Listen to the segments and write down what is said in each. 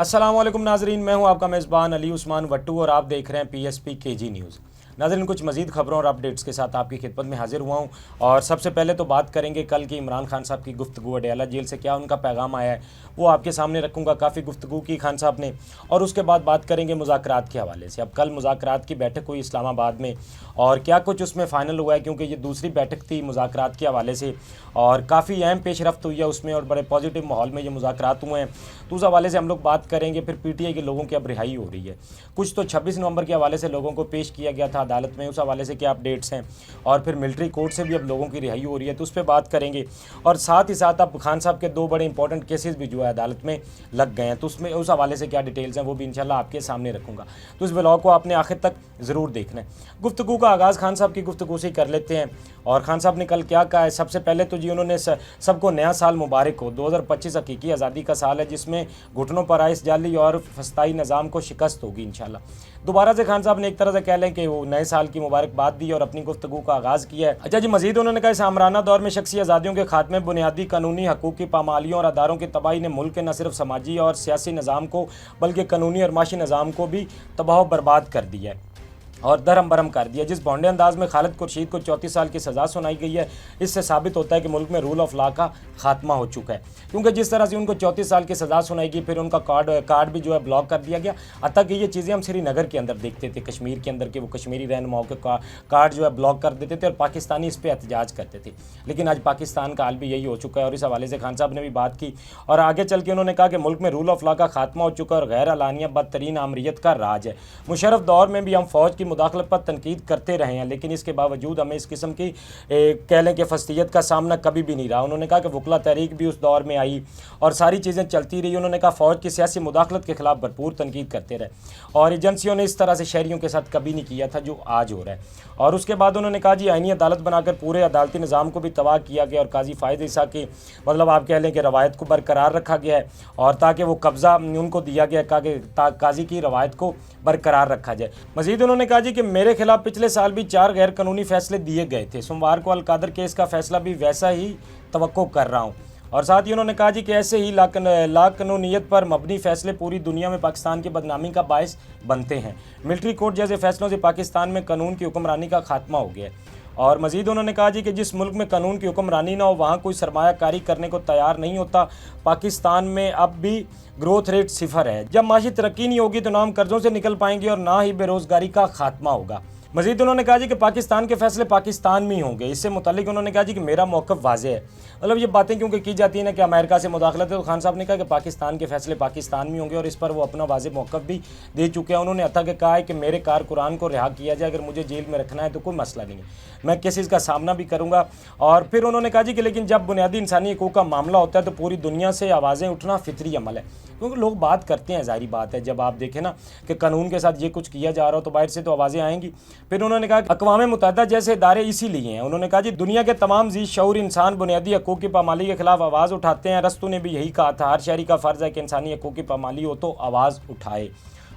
अस्सलाम वालेकुम नाजरीन, मैं हूं आपका मेज़बान अली उस्मान वट्टू और आप देख रहे हैं PSP KG न्यूज़। नाजरीन, कुछ मज़ीद खबरों और अपडेट्स के साथ आपकी खिदमत में हाजिर हुआ हूं। और सबसे पहले तो बात करेंगे कल की इमरान खान साहब की गुफ्तगू, अडयाला जेल से क्या उनका पैगाम आया है वो आपके सामने रखूँगा। काफ़ी गुफ्तगू की खान साहब ने। और उसके बाद बात करेंगे मुज़ाकरात के हवाले से। अब कल मुज़ाकरात की बैठक हुई इस्लामाबाद में और क्या कुछ उसमें फ़ाइनल हुआ है, क्योंकि ये दूसरी बैठक थी मुज़ाकरात के हवाले से और काफ़ी अहम पेशरफ्त हुई है उसमें और बड़े पॉजिटिव माहौल में ये मुज़ाकरात हुए हैं। तो उस हवाले से हम लोग बात करेंगे। फिर PTI के लोगों की अब रिहाई हो रही है। कुछ तो 26 नवंबर के हवाले से लोगों को पेश किया गया था अदालत में, उस हवाले से क्या अपडेट्स हैं। और फिर मिलिट्री कोर्ट से भी अब लोगों की रिहाई हो रही है, तो उस पर बात करेंगे। और साथ ही साथ अब खान साहब के दो बड़े इंपॉर्टेंट केसेस भी जो है अदालत में लग गए हैं, तो उसमें उस हवाले से क्या डिटेल्स हैं वो भी इंशाल्लाह आपके सामने रखूँगा। तो इस ब्लॉग को आपने आखिर तक ज़रूर देखना है। गुफ्तगू का आगाज़ खान साहब की गुफ्तगू से कर लेते हैं। और खान साहब ने कल क्या कहा है। सबसे पहले तो जी उन्होंने सबको नया साल मुबारक हो। 2025 हकीकी आज़ादी का साल है, जिसमें घुटनों पर आइस जाली और फस्ताई निज़ाम को शिकस्त होगी इंशाल्लाह। दोबारा से खान साहब ने एक तरह से कह लें कि वो नए साल की मुबारकबाद दी और अपनी गुफ्तगू का आगाज़ किया है। अच्छा जी, मजीद उन्होंने कहा इस आमराना दौर में शख्सी आज़ादियों के खात्मे, बुनियादी कानूनी हकूक़ की पामालियों और अदारों की तबाही ने मुल्क के न सिर्फ समाजी और सियासी निज़ाम को बल्कि कानूनी और माशी निज़ाम को भी तबाह बर्बाद कर दिया है और दरम बरम कर दिया। जिस भोंडे अंदाज में खालिद खुर्शीद को 34 साल की सज़ा सुनाई गई है, इससे साबित होता है कि मुल्क में रूल ऑफ लॉ का खात्मा हो चुका है। क्योंकि जिस तरह से उनको 34 साल की सज़ा सुनाई गई, फिर उनका कार्ड भी जो है ब्लॉक कर दिया गया। अतः कि ये चीज़ें हम श्रीनगर के अंदर देखते थे, कश्मीर के अंदर के वो कश्मीरी रहनुमाओं के कार्ड जो है ब्लॉक कर देते थे और पाकिस्तानी इस पर एहतजाज करते थे। लेकिन आज पाकिस्तान का हाल भी यही हो चुका है और इस हवाले से खान साहब ने भी बात की। और आगे चल के उन्होंने कहा कि मुल्क में रूल ऑफ लॉ का खात्मा हो चुका है और गैर अलानिया बदतरीन आमरीत का राज है। मुशर्रफ दौर में भी हम फ़ौज की मुदाखलत पर तनकीद करते रहे हैं, लेकिन इसके बावजूद हमें इस किस्म की कह लें कि फस्तियत का सामना कभी भी नहीं रहा। उन्होंने कहा कि वकला तहरीक भी उस दौर में आई और सारी चीज़ें चलती रही। उन्होंने कहा फ़ौज की सियासी मुदाखलत के खिलाफ भरपूर तनकीद करते रहे और एजेंसियों ने इस तरह से शहरियों के साथ कभी नहीं किया था जो आज हो रहा है। और उसके बाद उन्होंने कहा जी आईनी अदालत बनाकर पूरे अदालती निज़ाम को भी तबाह किया गया और काजी फ़ायद ईसा की मतलब आप कह लें कि रवायत को बरकरार रखा गया है और ताकि वो कब्ज़ा उनको दिया गया कि काजी की रवायत को बरकरार रखा जाए। मज़ीद उन्होंने कहा जी कि मेरे खिलाफ पिछले साल भी 4 गैर कानूनी फ़ैसले दिए गए थे। सोमवार को अलकादर केस का फ़ैसला भी वैसा ही तवक्को कर रहा हूँ। और साथ ही उन्होंने कहा जी कि ऐसे ही लाकानूनियत पर मबनी फ़ैसले पूरी दुनिया में पाकिस्तान की बदनामी का बायस बनते हैं। मिलिट्री कोर्ट जैसे फ़ैसलों से पाकिस्तान में कानून की हुक्मरानी का खात्मा हो गया है। और मज़ीद उन्होंने कहा जी कि जिस मुल्क में कानून की हुक्मरानी ना हो वहाँ कोई सरमायाकारी करने को तैयार नहीं होता। पाकिस्तान में अब भी ग्रोथ रेट 0 है। जब माशी तरक्की नहीं होगी तो ना हम कर्ज़ों से निकल पाएंगे और ना ही बेरोज़गारी का खात्मा होगा। मज़ीद उन्होंने कहा जी कि पाकिस्तान के फ़ैसले पाकिस्तान में ही होंगे। इससे मुतालिक उन्होंने कहा जी कि मेरा मौक़िफ़ वाज़ेह है। मतलब ये बातें क्योंकि की जाती हैं ना कि अमेरिका से मुदाखलत है, तो खान साहब ने कहा कि पाकिस्तान के फ़ैसले पाकिस्तान में होंगे और इस पर वो अपना वाज़ेह मौक़िफ़ भी दे चुके हैं। उन्होंने अता के कहा है कि मेरे कारकुरान को रिहा किया जाए, अगर मुझे जेल में रखना है तो कोई मसला नहीं है, मैं केसेस का सामना भी करूँगा। और फिर उन्होंने कहा जी कि लेकिन जब बुनियादी इंसानी हकूक़ का मामला होता है तो पूरी दुनिया से आवाज़ें उठना फितरी अमल है। क्योंकि लोग बात करते हैं, ज़ाहिर बात है, जब आप देखें ना कि कानून के साथ ये कुछ किया जा रहा हो तो बाहर से तो आवाज़ें आएंगी। फिर उन्होंने कहा कि अक़वाम मुत्तहिदा जैसे इदारे इसीलिए हैं। उन्होंने कहा जी दुनिया के तमाम जी शऊर इंसान बुनियादी हकूक़ की पामाली के खिलाफ आवाज़ उठाते हैं। अरस्तु ने भी यही कहा था, हर शहरी का फ़र्ज़ है कि इंसानी हकूक़ की पामाली हो तो आवाज़ उठाए।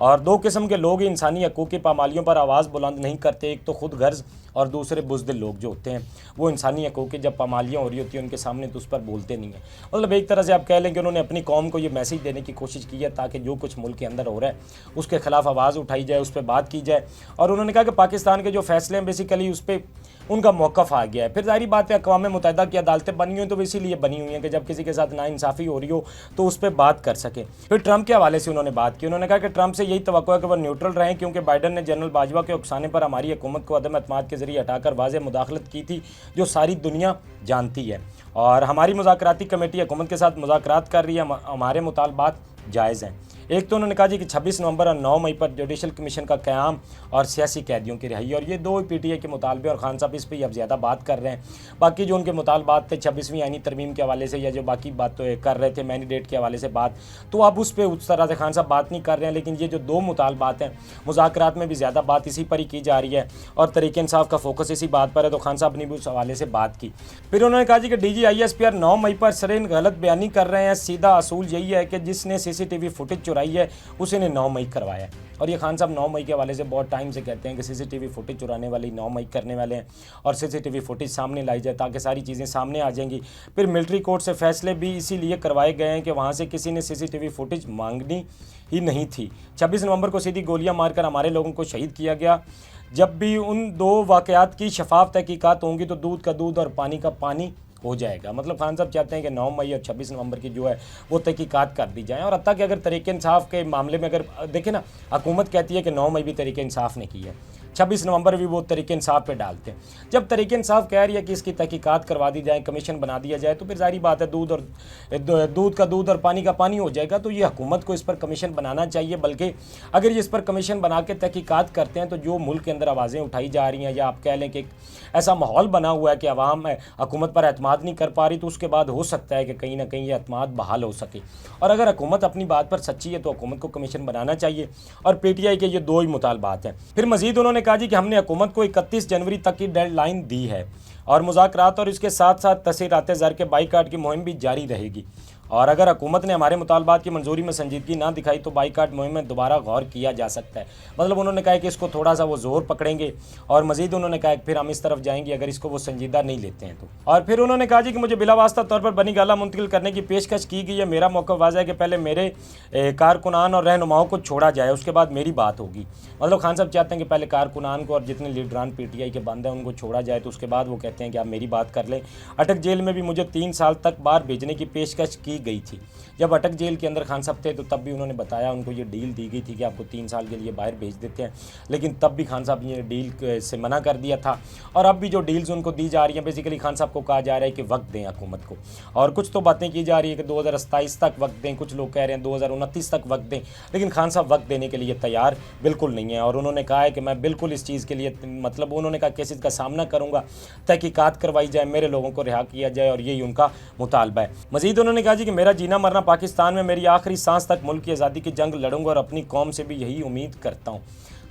और 2 किस्म के लोग इंसानी हकूक़ की पामालियों पर आवाज़ बुलंद नहीं करते, एक तो खुद गर्ज और दूसरे बुज़दिल लोग जो होते हैं वो इंसानी हकूक़ की जब पामालियाँ हो रही होती हैं उनके सामने तो उस पर बोलते नहीं हैं। मतलब एक तरह से आप कह लें कि उन्होंने अपनी कौम को ये मैसेज देने की कोशिश की है ताकि जो कुछ मुल्क के अंदर हो रहा है उसके खिलाफ आवाज़ उठाई जाए, उस पर बात की जाए। और उन्होंने कहा कि पाकिस्तान के जो फैसले हैं बेसिकली उस पर उनका मौक़िफ़ आ गया है। फिर ज़ाहिर बात है अक़वाम मुत्तहिदा की अदालतें बनी हुई हैं तो इसीलिए बनी हुई हैं कि जब किसी के साथ नाइंसाफ़ी हो रही हो तो उस पर बात कर सकें। फिर ट्रंप के हवाले से उन्होंने बात की। उन्होंने कहा कि ट्रंप से यही तवक्को है कि वह न्यूट्रल रहें, क्योंकि बाइडन ने जनरल बाजवा के उकसाने पर हमारी हुकूमत को अदम एतमाद के ज़रिए हटाकर वाज़ेह मुदाखलत की थी जो सारी दुनिया जानती है। और हमारी मुज़ाकराती कमेटी हुकूमत के साथ मुज़ाकरात कर रही है, हमारे मुतालबात जायज़ हैं। एक तो उन्होंने कहा जी कि 26 नवंबर और 9 मई पर जुडिशल कमीशन का क़याम और सियासी कैदियों की रिहाई, और ये 2 PTI के मुतालबे और खान साहब इस पर अब ज़्यादा बात कर रहे हैं। बाकी जो उनके मुतालबात थे 26वीं आईनी तरमीम के हवाले से या जो बाकी बात तो कर रहे थे मैंडेट के हवाले से बात, तो अब उस पर उस तरह से खान साहब बात नहीं कर रहे हैं। लेकिन ये जो 2 मुतालबात हैं मुज़ाकरात में भी ज़्यादा बात इसी पर ही की जा रही है और तरीक़े इंसाफ़ का फोकस इसी बात पर है, तो खान साहब ने भी उस हवाले से बात की। फिर उन्होंने कहा जी कि DG ISPR 9 मई पर सरेन गलत बयानी कर रहे हैं। सीधा असूल यही है कि जिसने CCTV फुटेज चुराई है उसी ने 9 मई करवाया है। और ये खान साहब 9 मई के हवाले से बहुत टाइम से कहते हैं कि सीसीटीवी फुटेज चुराने वाली 9 मई करने वाले हैं और सीसीटीवी फुटेज सामने लाई जाए ताकि सारी चीज़ें सामने आ जाएंगी। फिर मिलिट्री कोर्ट से फैसले भी इसीलिए करवाए गए हैं कि वहाँ से किसी ने सीसीटीवी फुटेज मांगनी ही नहीं थी। 26 नवंबर को सीधी गोलियां मारकर हमारे लोगों को शहीद किया गया। जब भी उन दो वाक़यात की शफाफ तहकीकात होंगी तो दूध का दूध और पानी का पानी हो जाएगा। मतलब खान साहब चाहते हैं कि 9 मई और 26 नवंबर की जो है वो तहकीकात कर दी जाए। और हत्ता कि अगर तरीके इंसाफ के मामले में अगर देखें ना, हुकूमत कहती है कि 9 मई भी तरीके इंसाफ ने की है, 26 नवंबर भी वो तरीके इंसाफ पे डालते हैं। जब तरीके इंसाफ कह रही है कि इसकी तहकीकात करवा दी जाए, कमीशन बना दिया जाए, तो फिर जारी बात है दूध का दूध और पानी का पानी हो जाएगा। तो ये हुकूमत को इस पर कमीशन बनाना चाहिए, बल्कि अगर ये इस पर कमीशन बना के तहकीकात करते हैं तो जो मुल्क के अंदर आवाज़ें उठाई जा रही हैं या आप कह लें कि ऐसा माहौल बना हुआ है कि अवाम हुकूमत पर एतमाद नहीं कर पा रही, तो उसके बाद हो सकता है कि कहीं ना कहीं ये एतमाद बहाल हो सके। और अगर हुकूमत अपनी बात पर सच्ची है तो हुकूमत को कमीशन बनाना चाहिए। और PTI के ये दो ही मुतालबात हैं। फिर मजीद उन्होंने कहा जी कि हमने हुकूमत को 31 जनवरी तक की डेडलाइन दी है और मुज़ाकरात और इसके साथ साथ तसीरात ज़र के बाईकाट की मुहिम भी जारी रहेगी। और अगर हुकूमत ने हमारे मुतालबात की मंजूरी में संजीदगी ना दिखाई तो बाईकाट मुहिम में दोबारा गौर किया जा सकता है। मतलब उन्होंने कहा कि इसको थोड़ा सा वो ज़ोर पकड़ेंगे और मज़ीद उन्होंने कहा कि फिर हम इस तरफ जाएंगे अगर इसको वो संजीदा नहीं लेते हैं तो। और फिर उन्होंने कहा जी कि मुझे बिलावास्ता तौर पर बनी गाला मुंतकिल करने की पेशकश की गई है। मेरा मौका वाज़ा है कि पहले मेरे कारकुनान और रहनुमाओं को छोड़ा जाए, उसके बाद मेरी बात होगी। मतलब खान साहब चाहते हैं कि पहले कारकुनान को और जितने लीडरान PTI के बंद हैं उनको छोड़ा जाए, तो उसके बाद वो कहते हैं कि आप मेरी बात कर लें। अटक जेल में भी मुझे 3 साल तक बाहर भेजने की पेशकश की गई थी। जब अटक जेल के अंदर खान साहब थे तो तब भी उन्होंने बताया, उनको ये डील दी गई थी कि आपको 3 साल के लिए बाहर भेज देते हैं, लेकिन तब भी खान साहब ने डील से मना कर दिया था। और अब भी जो डील्स उनको दी जा रही हैं, बेसिकली खान साहब को कहा जा रहा है कि वक्त दें हुकूमत को। और कुछ तो बातें की जा रही है कि 2027 तक वक्त दें, कुछ लोग कह रहे हैं 2029 तक वक्त दें, लेकिन खान साहब वक्त देने के लिए तैयार बिल्कुल नहीं है। और उन्होंने कहा है कि मैं बिल्कुल इस चीज़ के लिए, मतलब उन्होंने कहा केसेस का सामना करूँगा, तहकीकात करवाई जाए, मेरे लोगों को रिहा किया जाए, और यही उनका मुतालबा है। मजीद उन्होंने कहा जी कि मेरा जीना मरना पाकिस्तान में, मेरी आखिरी सांस तक मुल्क की आज़ादी की जंग लड़ूंगा और अपनी कौम से भी यही उम्मीद करता हूँ।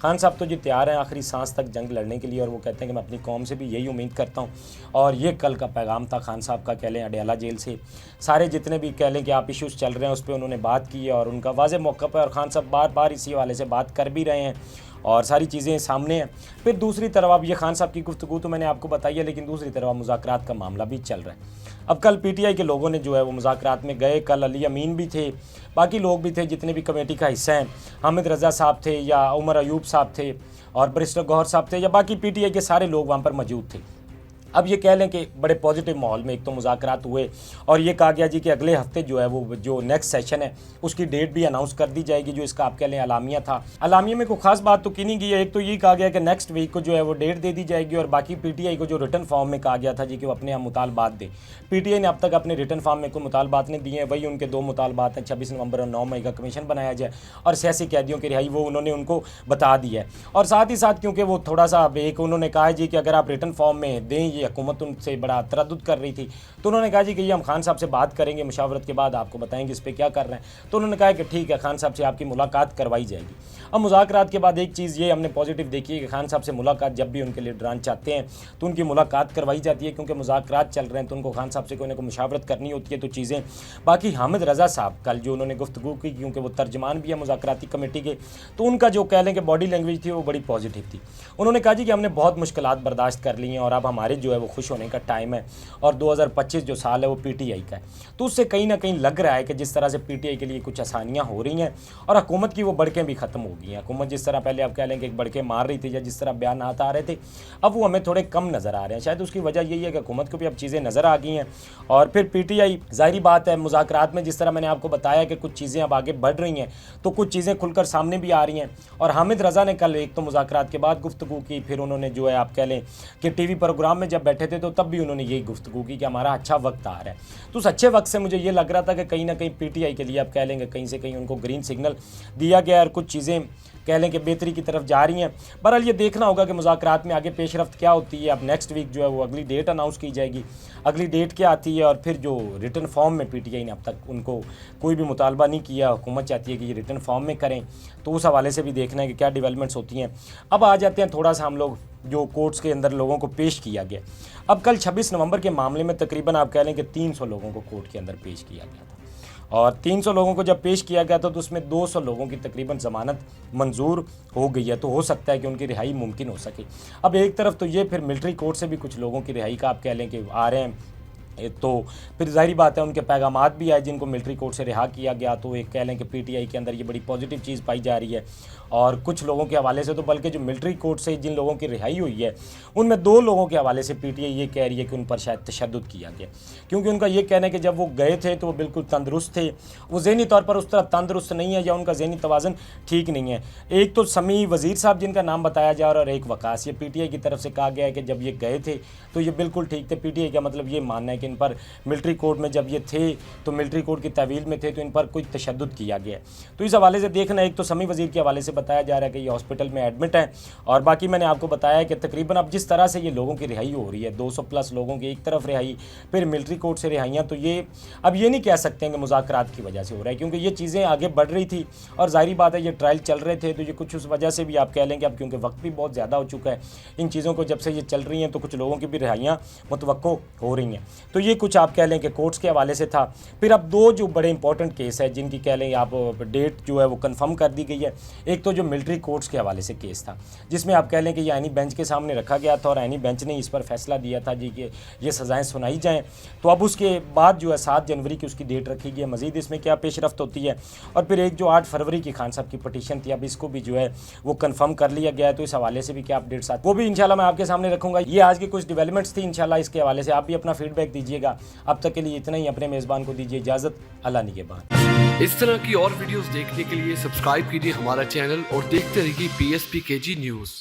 खान साहब तो जी तैयार हैं आखिरी सांस तक जंग लड़ने के लिए, और वो कहते हैं कि मैं अपनी कौम से भी यही उम्मीद करता हूँ। और ये कल का पैगाम था खान साहब का, कह लें अडयाला जेल से। सारे जितने भी कह लें कि आप इश्यूज़ चल रहे हैं उस पर उन्होंने बात की है और उनका वाज़े मौका पर, और खान साहब बार बार इसी हवाले से बात कर भी रहे हैं और सारी चीज़ें सामने हैं। फिर दूसरी तरफ अब ये खान साहब की गुफ्तगू तो मैंने आपको बताई है, लेकिन दूसरी तरफ मुज़ाकरात का मामला भी चल रहा है। अब कल PTI के लोगों ने जो है वो मुज़ाकरात में गए, कल अली अमीन भी थे, बाकी लोग भी थे जितने भी कमेटी का हिस्सा हैं, हामिद रज़ा साहब थे या उमर अयूब साहब थे और बैरिस्टर गौहर साहब थे, या बाकी PTI के सारे लोग वहाँ पर मौजूद थे। अब ये कह लें कि बड़े पॉजिटिव माहौल में एक तो मुज़ाकरात हुए और ये कहा गया जी कि अगले हफ्ते जो है वो जो नेक्स्ट सेशन है उसकी डेट भी अनाउंस कर दी जाएगी, जो इसका आप कह लें अलामिया था। अलामिया में कोई खास बात तो की नहीं गई है। एक तो ये कहा गया कि नेक्स्ट वीक को जो है वो डेट दे दी जाएगी, और बाकी PTI को जो रिटर्न फॉर्म में कहा गया था जी कि वो अपने यहाँ मुतालबात दें। PTI ने अब तक अपने रिटर्न फॉर्म में कोई मुतालबात नहीं दिए हैं, वही उनके 2 मुतालबात हैं, 26 नवंबर और 9 मई का कमीशन बनाया जाए और सियासी कैदियों की रिहाई, वो उन्होंने उनको बता दी है। और साथ ही साथ क्योंकि वो थोड़ा सा एक उन्होंने कहा है जी कि अगर आप रिटर्न फॉर्म में दें, ये हुकूमत उनसे बड़ा तरद्दुद कर रही थी, तो उन्होंने कहा जी कि ये हम खान साहब से बात करेंगे, मुशावरत के बाद आपको बताएंगे इस पर क्या कर रहे हैं। तो उन्होंने कहा कि ठीक है, खान साहब से आपकी मुलाकात करवाई जाएगी। अब मुज़ाकरात के बाद एक चीज़ ये हमने पॉजिटिव देखी है कि खान साहब से मुलाकात जब भी उनके लीडरान चाहते हैं तो उनकी मुलाकात करवाई जाती है, क्योंकि मुज़ाकरात चल रहे हैं तो उनको खान साहब से कोई ना कोई मुशावरत करनी होती है, तो चीज़ें। बाकी हामिद रज़ा साहब कल जो उन्होंने गुफ्तगू की, क्योंकि वो तर्जमान भी है मुज़ाकराती कमेटी के, तो उनका जो कह लें कि बॉडी लैंग्वेज थी वो बड़ी पॉजिटिव थी। उन्होंने कहा जी कि हमने बहुत मुश्किलात बर्दाश्त कर ली हैं और अब हमारे जो है वो खुश होने का टाइम है, और 2025 जो साल है वो PTI का है। तो उससे कहीं ना कहीं लग रहा है कि जिस तरह से PTI के लिए कुछ आसानियाँ हो रही हैं और हुकूमत की वो बड़कें भी ख़त्म हो गई हैं। हुकूमत जिस तरह पहले आप कह लें कि एक बड़के मार रही थी या जिस तरह बयान आ रहे थे, अब वो हमें थोड़े कम नज़र आ रहे हैं। शायद उसकी वजह यही है कि हुकूमत को भी अब चीज़ें नज़र आ गई हैं। और फिर PTI ज़ाहिरी बात है मुज़ाकरात में जिस तरह मैंने आपको बताया कि कुछ चीज़ें अब आगे बढ़ रही हैं, तो कुछ चीज़ें खुलकर सामने भी आ रही हैं। और हामिद रज़ा ने कल एक तो मुज़ाकरात के बाद गुफ्तगू की, फिर उन्होंने जो है आप कह लें कि TV प्रोग्राम में जब बैठे थे तो तब भी उन्होंने यही गुफ्तगू की कि हमारा अच्छा वक्त आ रहा है। तो उस अच्छे वक्त से मुझे ये लग रहा था कि कहीं ना कहीं PTI के लिए आप कह लेंगे कहीं से कहीं उनको ग्रीन सिग्नल दिया गया और कुछ चीज़ें कह लें कि बेहतरी की तरफ जा रही हैं। बहरहाल ये देखना होगा कि मुज़ाकरात में आगे पेशरफ्त क्या होती है। अब नेक्स्ट वीक जो है वो अगली डेट अनाउंस की जाएगी, अगली डेट क्या आती है, और फिर जो रिटर्न फॉर्म में PTI ने अब तक उनको कोई भी मुतालबा नहीं किया, हुकूमत चाहती है कि ये रिटर्न फॉर्म में करें, तो उस हवाले से भी देखना है कि क्या डेवलपमेंट्स होती हैं। अब आ जाते हैं थोड़ा सा हम लोग जो कोर्ट्स के अंदर लोगों को पेश किया गया। अब कल 26 नवंबर के मामले में तकरीबन आप कह लें कि 300 लोगों को कोर्ट के अंदर पेश किया गया था, और 300 लोगों को जब पेश किया गया था तो उसमें 200 लोगों की तकरीबन ज़मानत मंजूर हो गई है, तो हो सकता है कि उनकी रिहाई मुमकिन हो सके। अब एक तरफ तो ये फिर मिलिट्री कोर्ट से भी कुछ लोगों की रिहाई का आप कह लें कि आ रहे हैं, तो फिर जाहिर बात है उनके पैगामात भी आए जिनको मिलिट्री कोर्ट से रिहा किया गया, तो एक कह लें कि पीटीआई के अंदर ये बड़ी पॉजिटिव चीज़ पाई जा रही है। और कुछ लोगों के हवाले से तो बल्कि जो मिलिट्री कोर्ट से जिन लोगों की रिहाई हुई है उनमें 2 लोगों के हवाले से पीटीआई ये कह रही है कि उन पर शायद तशद्दुद किया गया, क्योंकि उनका ये कहना है कि जब वो गए थे तो वो बिल्कुल तंदुरुस्त थे, वो ज़हनी तौर पर उस तरह तंदुरुस्त नहीं है या उनका ज़हनी तवाज़न ठीक नहीं है। एक तो समी वज़ीर साहब जिनका नाम बताया जा रहा है और एक वकास, ये पीटीआई की तरफ से कहा गया है कि जब ये गए थे तो ये बिल्कुल ठीक थे। पीटीआई का मतलब ये मानना है कि इन पर मिलिट्री कोर्ट में जब ये थे तो मिलिट्री कोर्ट की तहवील में थे तो इन पर कोई तशद्दुद किया गया है। तो इस हवाले से देखना, एक तो समी वज़ीर के हवाले से बताया जा रहा है कि ये हॉस्पिटल में एडमिट है, और बाकी मैंने आपको बताया कि तकरीबन अब जिस तरह से ये लोगों की रिहाई हो रही है, 200 प्लस लोगों की एक तरफ रिहाई, फिर मिलिट्री कोर्ट से रिहाइयाँ, तो ये अब ये नहीं कह सकते हैं कि मुज़ाकरात की वजह से हो रहा है, क्योंकि ये चीज़ें आगे बढ़ रही थी और ज़ाहिर बात है ये ट्रायल चल रहे थे, तो ये कुछ उस वजह से भी आप कह लें कि अब क्योंकि वक्त भी बहुत ज़्यादा हो चुका है इन चीज़ों को जब से ये चल रही हैं, तो कुछ लोगों की भी रिहाइयाँ मुतवक्को हो रही हैं। तो ये कुछ आप कह लें कि कोर्ट्स के हवाले से था। फिर अब 2 जो बड़े इंपॉर्टेंट केस है जिनकी कह लें आप डेट जो है वो कंफर्म कर दी गई है। एक तो जो मिलिट्री कोर्ट्स के हवाले से केस था जिसमें आप कह लें कि ये आईनी बेंच के सामने रखा गया था और आईनी बेंच ने इस पर फैसला दिया था जी कि ये सज़ाएँ सुनाई जाएँ। तो अब उसके बाद जो है 7 जनवरी की उसकी डेट रखी गई है। मज़ीद इसमें क्या पेशरफ्त होती है, और फिर एक जो 8 फरवरी की खान साहब की पटिशन थी, अब इसको भी जो है वो कंफर्म कर लिया गया है। तो इस हवाले से भी क्या अपडेट्स आते वो भी इंशाल्लाह मैं आपके सामने रखूँगा। ये आज की कुछ डेवलपमेंट्स थी, इंशाल्लाह इसके हवाले से आप भी अपना फीडबैक दीजिएगा। अब तक के लिए इतना ही। अपने मेज़बान को दीजिए इजाज़त। अल्लाह निगहबान। इस तरह की और वीडियोस देखने के लिए सब्सक्राइब कीजिए हमारा चैनल और देखते रहिए PSP KG न्यूज़।